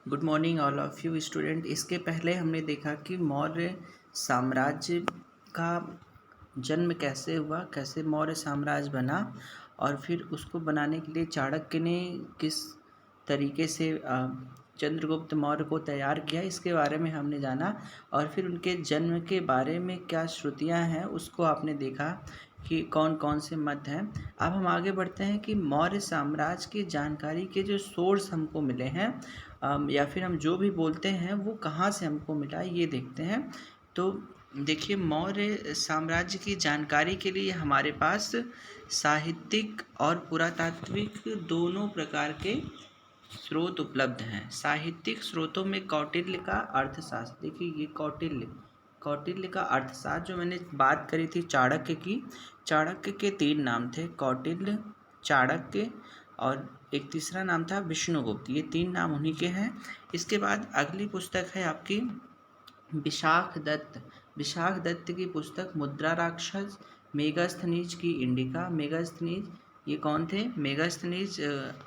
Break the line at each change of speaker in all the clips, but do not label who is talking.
Good morning all of you student. इसके पहले हमने देखा कि मौर्य साम्राज्य का जन्म कैसे हुआ, कैसे मौर्य साम्राज्य बना और फिर उसको बनाने के लिए चाणक्य ने किस तरीके से चंद्रगुप्त मौर्य को तैयार किया, इसके बारे में हमने जाना। और फिर उनके जन्म के बारे में क्या श्रुतियाँ हैं उसको आपने देखा कि कौन कौन से मत हैं। अब हम आगे बढ़ते हैं कि मौर्य साम्राज्य की जानकारी के जो सोर्स हमको मिले हैं या फिर हम जो भी बोलते हैं वो कहाँ से हमको मिला, ये देखते हैं। तो देखिए, मौर्य साम्राज्य की जानकारी के लिए हमारे पास साहित्यिक और पुरातात्विक दोनों प्रकार के स्रोत उपलब्ध हैं। साहित्यिक स्रोतों में कौटिल्य का अर्थशास्त्र, देखिए ये कौटिल्य का अर्थशास्त्र जो मैंने बात करी थी चाणक्य की, चाणक्य के 3 नाम थे, कौटिल्य, चाणक्य और एक तीसरा नाम था विष्णुगुप्त। ये 3 नाम उन्हीं के हैं। इसके बाद अगली पुस्तक है आपकी विशाख दत्त की पुस्तक मुद्रा राक्षस, मेगास्थनीज की इंडिका। मेगास्थनीज ये कौन थे? मेगास्थनीज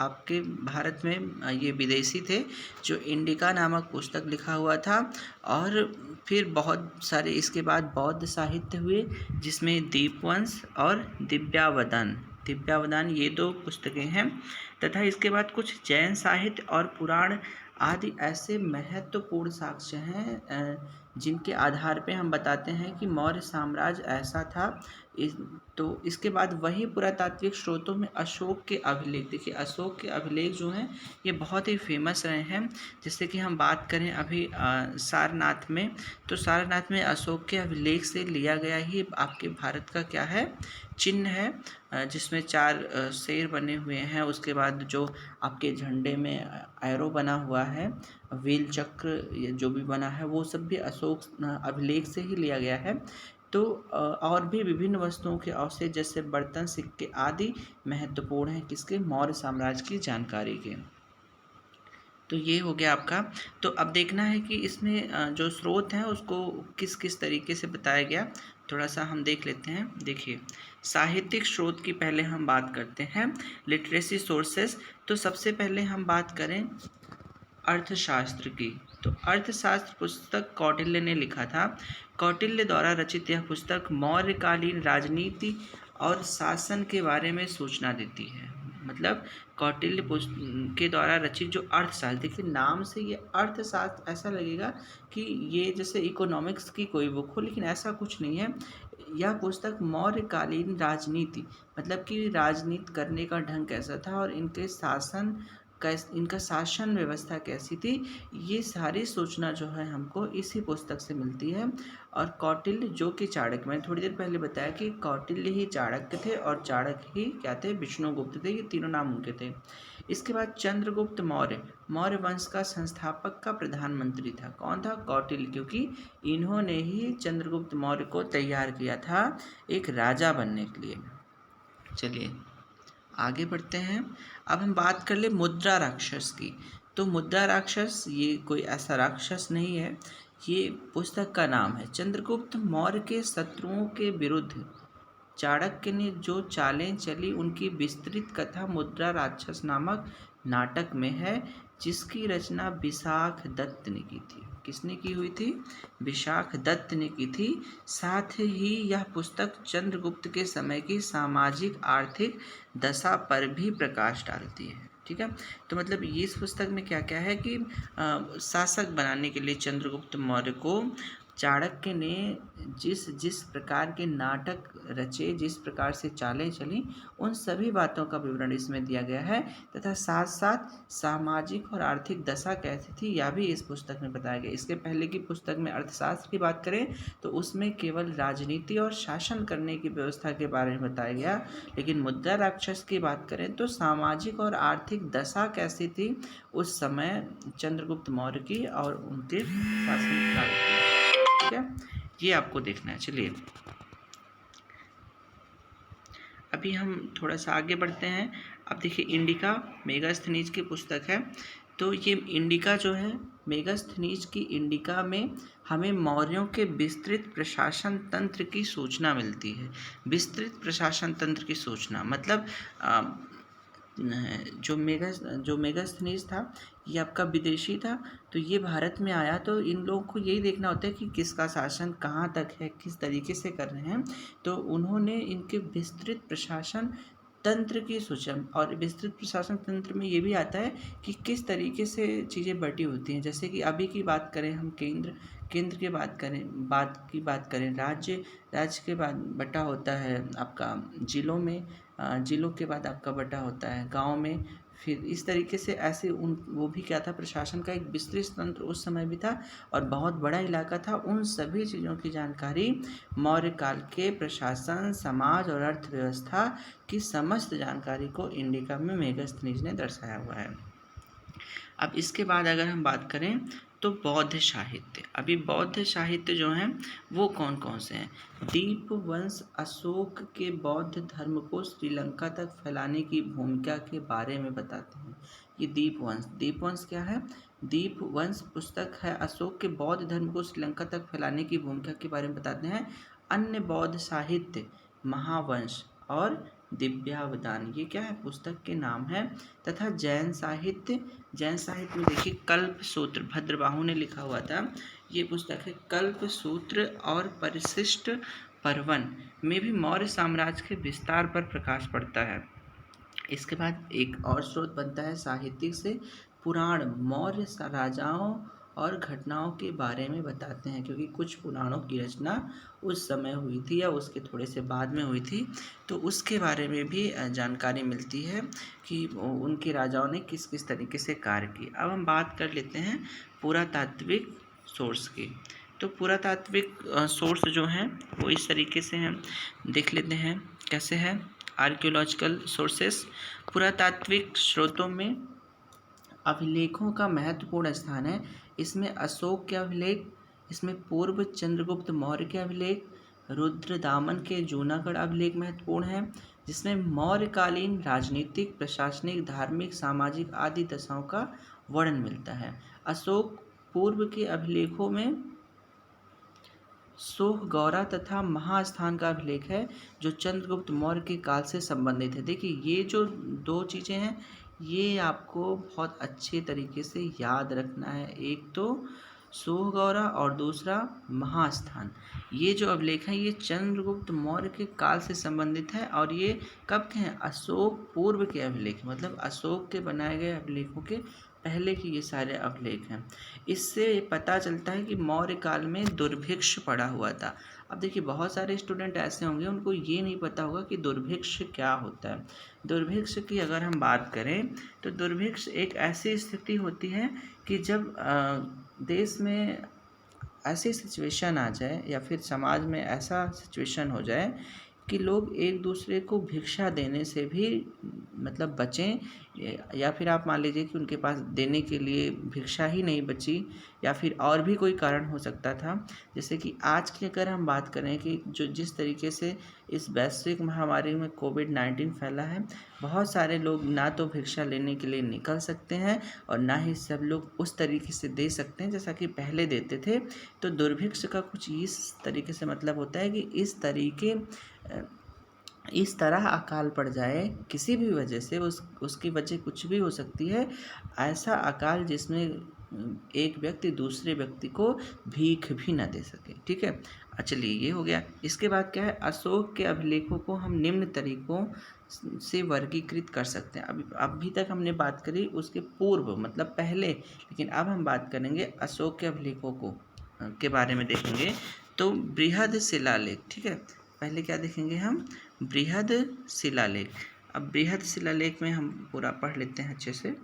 आपके भारत में ये विदेशी थे जो इंडिका नामक पुस्तक लिखा हुआ था। और फिर बहुत सारे इसके बाद बौद्ध साहित्य हुए जिसमें दीपवंश और दिव्यावदान ये 2 पुस्तकें हैं। तथा इसके बाद कुछ जैन साहित्य और पुराण आदि ऐसे महत्वपूर्ण साक्ष्य हैं जिनके आधार पे हम बताते हैं कि मौर्य साम्राज्य ऐसा था। तो इसके बाद वही पुरातात्विक स्रोतों में अशोक के अभिलेख, देखिए अशोक के अभिलेख जो हैं ये बहुत ही फेमस रहे हैं। जैसे कि हम बात करें अभी सारनाथ में, तो सारनाथ में अशोक के अभिलेख से लिया गया ही आपके भारत का क्या है, चिन्ह है, जिसमें 4 शेर बने हुए हैं। उसके बाद जो आपके झंडे में एरो बना हुआ है, व्हील चक्र जो भी बना है, वो सब भी अशोक अभिलेख से ही लिया गया है। तो और भी विभिन्न वस्तुओं के अवशेष जैसे बर्तन, सिक्के आदि महत्वपूर्ण हैं किसके, मौर्य साम्राज्य की जानकारी के। तो ये हो गया आपका। तो अब देखना है कि इसमें जो स्रोत हैं उसको किस किस तरीके से बताया गया, थोड़ा सा हम देख लेते हैं। देखिए, साहित्यिक स्रोत की पहले हम बात करते हैं, लिटरेसी सोर्सेस। तो सबसे पहले हम बात करें अर्थशास्त्र की, तो अर्थशास्त्र पुस्तक कौटिल्य ने लिखा था। कौटिल्य द्वारा रचित यह पुस्तक मौर्यकालीन राजनीति और शासन के बारे में सूचना देती है। मतलब कौटिल्य के द्वारा रचित जो अर्थशास्त्र, देखिए नाम से ये अर्थशास्त्र ऐसा लगेगा कि ये जैसे इकोनॉमिक्स की कोई बुक हो, लेकिन ऐसा कुछ नहीं है। यह पुस्तक मौर्यकालीन राजनीति, मतलब कि राजनीति करने का ढंग कैसा था और इनका शासन व्यवस्था कैसी थी, ये सारी सूचना जो है हमको इसी पुस्तक से मिलती है। और कौटिल्य जो कि चाणक्य, मैंने थोड़ी देर पहले बताया कि कौटिल्य ही चाणक्य थे और चाणक्य ही क्या थे, विष्णुगुप्त थे, ये तीनों नाम उनके थे। इसके बाद चंद्रगुप्त मौर्य वंश का संस्थापक का प्रधानमंत्री था। कौन था? कौटिल्य, क्योंकि इन्होंने ही चंद्रगुप्त मौर्य को तैयार किया था एक राजा बनने के लिए। चलिए आगे बढ़ते हैं। अब हम बात कर ले मुद्रा राक्षस की। तो मुद्रा राक्षस ये कोई ऐसा राक्षस नहीं है, ये पुस्तक का नाम है। चंद्रगुप्त मौर्य के शत्रुओं के विरुद्ध चाणक्य ने जो चालें चली उनकी विस्तृत कथा मुद्रा राक्षस नामक नाटक में है, जिसकी रचना विशाख दत्त ने की थी। किसने की हुई थी? विशाख दत्त ने की थी। साथ ही यह पुस्तक चंद्रगुप्त के समय की सामाजिक आर्थिक दशा पर भी प्रकाश डालती है। ठीक है, तो मतलब इस पुस्तक में क्या क्या है कि शासक बनाने के लिए चंद्रगुप्त मौर्य को चाणक्य ने जिस जिस प्रकार के नाटक रचे, जिस प्रकार से चालें चली, उन सभी बातों का विवरण इसमें दिया गया है। तथा साथ साथ सामाजिक और आर्थिक दशा कैसी थी यह भी इस पुस्तक में बताया गया। इसके पहले की पुस्तक में अर्थशास्त्र की बात करें तो उसमें केवल राजनीति और शासन करने की व्यवस्था के बारे में बताया गया, लेकिन मुद्रा राक्षस की बात करें तो सामाजिक और आर्थिक दशा कैसी थी उस समय चंद्रगुप्त मौर्य की और उनके शासनकाल की। ठीक है, ये आपको देखना है। चलिए अभी हम थोड़ा सा आगे बढ़ते हैं। अब देखिए, इंडिका मेगास्थनीज की पुस्तक है। तो ये इंडिका जो है, मेगास्थनीज की इंडिका में हमें मौर्यों के विस्तृत प्रशासन तंत्र की सूचना मिलती है। विस्तृत प्रशासन तंत्र की सूचना मतलब जो मेगास्थनीज था ये आपका विदेशी था, तो ये भारत में आया तो इन लोगों को यही देखना होता है कि किसका शासन कहाँ तक है, किस तरीके से कर रहे हैं। तो उन्होंने इनके विस्तृत प्रशासन तंत्र की सूचना, और विस्तृत प्रशासन तंत्र में ये भी आता है कि किस तरीके से चीज़ें बटी होती हैं। जैसे कि अभी की बात करें हम, केंद्र की बात करें राज्य के बाद बटा होता है आपका जिलों में, जिलों के बाद आपका बटा होता है गांव में। फिर इस तरीके से ऐसे वो भी क्या था, प्रशासन का एक विस्तृत तंत्र उस समय भी था और बहुत बड़ा इलाका था। उन सभी चीज़ों की जानकारी मौर्य काल के प्रशासन, समाज और अर्थव्यवस्था की समस्त जानकारी को इंडिका में मेगास्थनीज ने दर्शाया हुआ है। अब इसके बाद अगर हम बात करें तो बौद्ध साहित्य, अभी बौद्ध साहित्य जो हैं वो कौन कौन से हैं। दीपवंश अशोक के बौद्ध धर्म को श्रीलंका तक फैलाने की भूमिका के बारे में बताते हैं। ये दीपवंश क्या है? दीपवंश पुस्तक है अशोक के बौद्ध धर्म को श्रीलंका तक फैलाने की भूमिका के बारे में बताते हैं। अन्य बौद्ध साहित्य महावंश और दिव्यावदान, ये क्या है, पुस्तक के नाम है। तथा जैन साहित्य में देखिए कल्प सूत्र, भद्रबाहु ने लिखा हुआ था, ये पुस्तक है कल्प सूत्र और परिशिष्ट पर्वन में भी मौर्य साम्राज्य के विस्तार पर प्रकाश पड़ता है। इसके बाद एक और स्रोत बनता है साहित्यिक से, पुराण मौर्य राजाओं और घटनाओं के बारे में बताते हैं, क्योंकि कुछ पुराणों की रचना उस समय हुई थी या उसके थोड़े से बाद में हुई थी, तो उसके बारे में भी जानकारी मिलती है कि उनके राजाओं ने किस किस तरीके से कार्य किए। अब हम बात कर लेते हैं पुरातात्विक सोर्स की। तो पुरातात्विक सोर्स जो हैं वो इस तरीके से हैं, देख लेते हैं कैसे है। आर्कियोलॉजिकल सोर्सेस, पुरातात्विक स्रोतों में अभिलेखों का महत्वपूर्ण स्थान है। इसमें अशोक के अभिलेख, इसमें पूर्व चंद्रगुप्त मौर्य के अभिलेख, रुद्रदामन के जूनागढ़ अभिलेख महत्वपूर्ण है, जिसमें मौर्यकालीन राजनीतिक, प्रशासनिक, धार्मिक, सामाजिक आदि दशाओं का वर्णन मिलता है। अशोक पूर्व के अभिलेखों में सोहगौरा तथा महास्थान का अभिलेख है, जो चंद्रगुप्त मौर्य के काल से संबंधित है। देखिए ये जो दो चीज़ें हैं ये आपको बहुत अच्छे तरीके से याद रखना है, एक तो सोहगौरा और दूसरा महास्थान। ये जो अभिलेख हैं ये चंद्रगुप्त मौर्य के काल से संबंधित है और ये कब के हैं, अशोक पूर्व के अभिलेख, मतलब अशोक के बनाए गए अभिलेखों के पहले की ये सारे अभिलेख हैं। इससे पता चलता है कि मौर्य काल में दुर्भिक्ष पड़ा हुआ था। अब देखिए बहुत सारे स्टूडेंट ऐसे होंगे उनको ये नहीं पता होगा कि दुर्भिक्ष क्या होता है। दुर्भिक्ष की अगर हम बात करें तो दुर्भिक्ष एक ऐसी स्थिति होती है कि जब देश में ऐसी सिचुएशन आ जाए या फिर समाज में ऐसा सिचुएशन हो जाए कि लोग एक दूसरे को भिक्षा देने से भी मतलब बचें, या फिर आप मान लीजिए कि उनके पास देने के लिए भिक्षा ही नहीं बची, या फिर और भी कोई कारण हो सकता था। जैसे कि आज की अगर हम बात करें कि जो जिस तरीके से इस वैश्विक महामारी में कोविड-19 फैला है, बहुत सारे लोग ना तो भिक्षा लेने के लिए निकल सकते हैं और ना ही सब लोग उस तरीके से दे सकते हैं जैसा कि पहले देते थे। तो दुर्भिक्ष का कुछ इस तरीके से मतलब होता है कि इस तरह अकाल पड़ जाए किसी भी वजह से, उसकी वजह कुछ भी हो सकती है, ऐसा अकाल जिसमें एक व्यक्ति दूसरे व्यक्ति को भीख भी न दे सके। ठीक है, चलिए ये हो गया। इसके बाद क्या है, अशोक के अभिलेखों को हम निम्न तरीकों से वर्गीकृत कर सकते हैं। अभी तक हमने बात करी उसके पूर्व मतलब पहले, लेकिन अब हम बात करेंगे अशोक के अभिलेखों को के बारे में देखेंगे। तो बृहद शिलालेख, ठीक है, पहले क्या देखेंगे हम, बृहद शिलालेख। अब बृहद शिलालेख में हम पूरा पढ़ लेते हैं अच्छे से।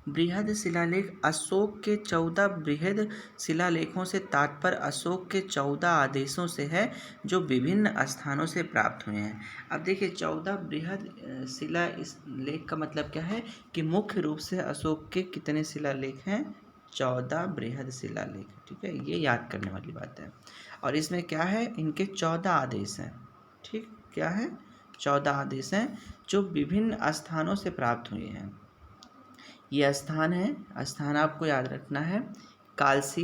बृहद शिलालेख अशोक के 14 बृहद शिलालेखों से तात्पर्य अशोक के 14 आदेशों से है जो विभिन्न स्थानों से प्राप्त हुए हैं। अब देखिए 14 बृहद शिलालेख का मतलब क्या है कि मुख्य रूप से अशोक के कितने शिलालेख हैं, 14 बृहद शिलालेख। ठीक है, ये याद करने वाली बात है। और इसमें क्या है, इनके 14 आदेश हैं। ठीक, क्या है, 14 आदेश हैं जो विभिन्न स्थानों से प्राप्त हुए हैं। ये स्थान है, स्थान आपको याद रखना है, कालसी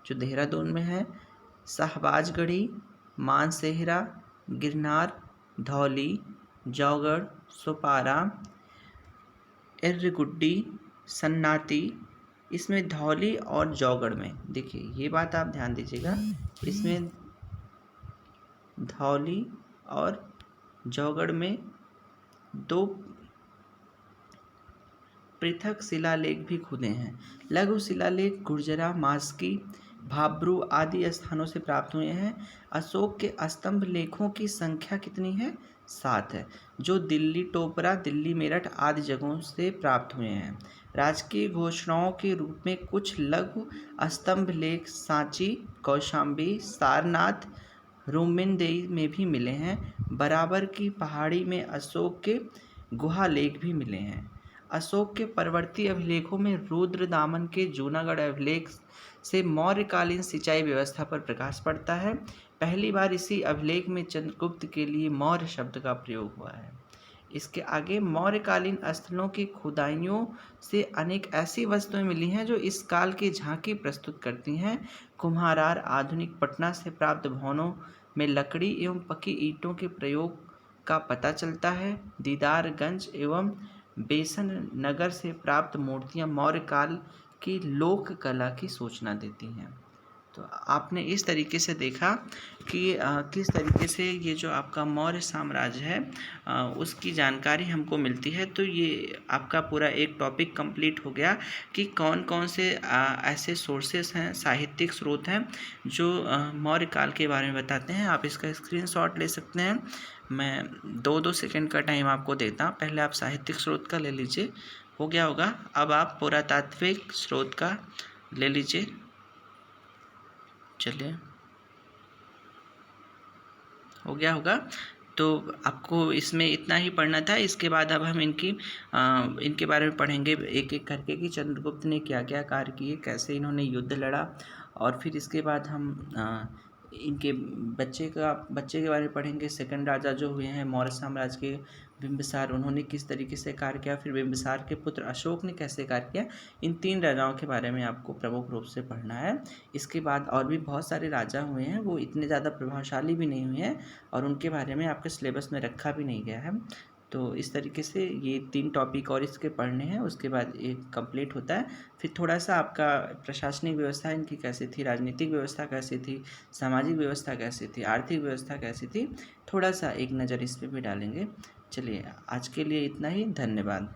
जो देहरादून में है, शाहबाजगढ़ी, मानसेहरा, गिरनार, धौली, जौगड़, सोपारा, इर्रिगुड्डी, सन्नाटी, इसमें धौली और जौगड़ में देखिए ये बात आप ध्यान दीजिएगा, इसमें धौली और जौगड़ में दो पृथक शिलालेख भी खुदे हैं। लघु शिलालेख गुर्जरा, मास्की, भाब्रू आदि स्थानों से प्राप्त हुए हैं। अशोक के स्तंभ लेखों की संख्या कितनी है? 7 है, जो दिल्ली टोपरा, दिल्ली मेरठ आदि जगहों से प्राप्त हुए हैं। राजकीय घोषणाओं के रूप में कुछ लघु स्तंभ लेख सांची, कौशाम्बी, सारनाथ, रोमिनदेई में भी मिले हैं। बराबर की पहाड़ी में अशोक के गुहा लेख भी मिले हैं। अशोक के परवर्ती अभिलेखों में रुद्रदामन के जूनागढ़ अभिलेख से मौर्यकालीन सिंचाई व्यवस्था पर प्रकाश पड़ता है। पहली बार इसी अभिलेख में चंद्रगुप्त के लिए मौर्य शब्द का प्रयोग हुआ है। इसके आगे मौर्यकालीन स्थलों की खुदाइयों से अनेक ऐसी वस्तुएं मिली हैं जो इस काल की झांकी प्रस्तुत करती हैं। कुम्हारार आधुनिक पटना से प्राप्त भवनों में लकड़ी एवं पकी ईंटों के प्रयोग का पता चलता है। दीदारगंज एवं बेसन नगर से प्राप्त मूर्तियां मौर्य काल की लोक कला की सूचना देती हैं। तो आपने इस तरीके से देखा कि किस तरीके से ये जो आपका मौर्य साम्राज्य है उसकी जानकारी हमको मिलती है। तो ये आपका पूरा एक टॉपिक कंप्लीट हो गया कि कौन कौन से ऐसे सोर्सेस हैं, साहित्यिक स्रोत हैं जो मौर्य काल के बारे में बताते हैं। आप इसका स्क्रीनशॉट ले सकते हैं। मैं 2-2 सेकंड का टाइम आपको देता हूँ। पहले आप साहित्यिक स्रोत का ले लीजिए, हो गया होगा। अब आप पुरातात्विक स्रोत का ले लीजिए। चलिए, हो गया होगा। तो आपको इसमें इतना ही पढ़ना था। इसके बाद अब हम इनके बारे में पढ़ेंगे एक एक करके कि चंद्रगुप्त ने क्या क्या कार्य किए, कैसे इन्होंने युद्ध लड़ा, और फिर इसके बाद हम इनके बच्चे के बारे में पढ़ेंगे। सेकंड राजा जो हुए हैं मौर्य साम्राज्य के, बिंबिसार, उन्होंने किस तरीके से कार्य किया। फिर बिंबिसार के पुत्र अशोक ने कैसे कार्य किया। इन 3 राजाओं के बारे में आपको प्रमुख रूप से पढ़ना है। इसके बाद और भी बहुत सारे राजा हुए हैं, वो इतने ज़्यादा प्रभावशाली भी नहीं हुए हैं और उनके बारे में आपके सिलेबस में रखा भी नहीं गया है। तो इस तरीके से ये 3 टॉपिक और इसके पढ़ने हैं, उसके बाद ये कंप्लीट होता है। फिर थोड़ा सा आपका प्रशासनिक व्यवस्था इनकी कैसी थी, राजनीतिक व्यवस्था कैसी थी, सामाजिक व्यवस्था कैसी थी, आर्थिक व्यवस्था कैसी थी, थोड़ा सा एक नज़र इस पर भी डालेंगे। चलिए, आज के लिए इतना ही। धन्यवाद।